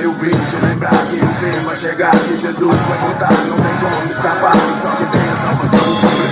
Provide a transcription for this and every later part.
Eu vim te lembrar que o fim vai chegar, que Jesus vai voltar, não tem como escapar, só que tem a salvação sobre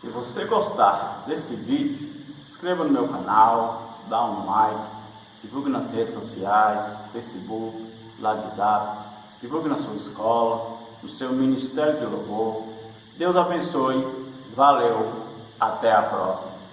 Se você gostar desse vídeo, inscreva no meu canal, dá um like, divulgue nas redes sociais, Facebook, WhatsApp, divulgue na sua escola, no seu ministério de louvor. Deus abençoe, valeu, até a próxima.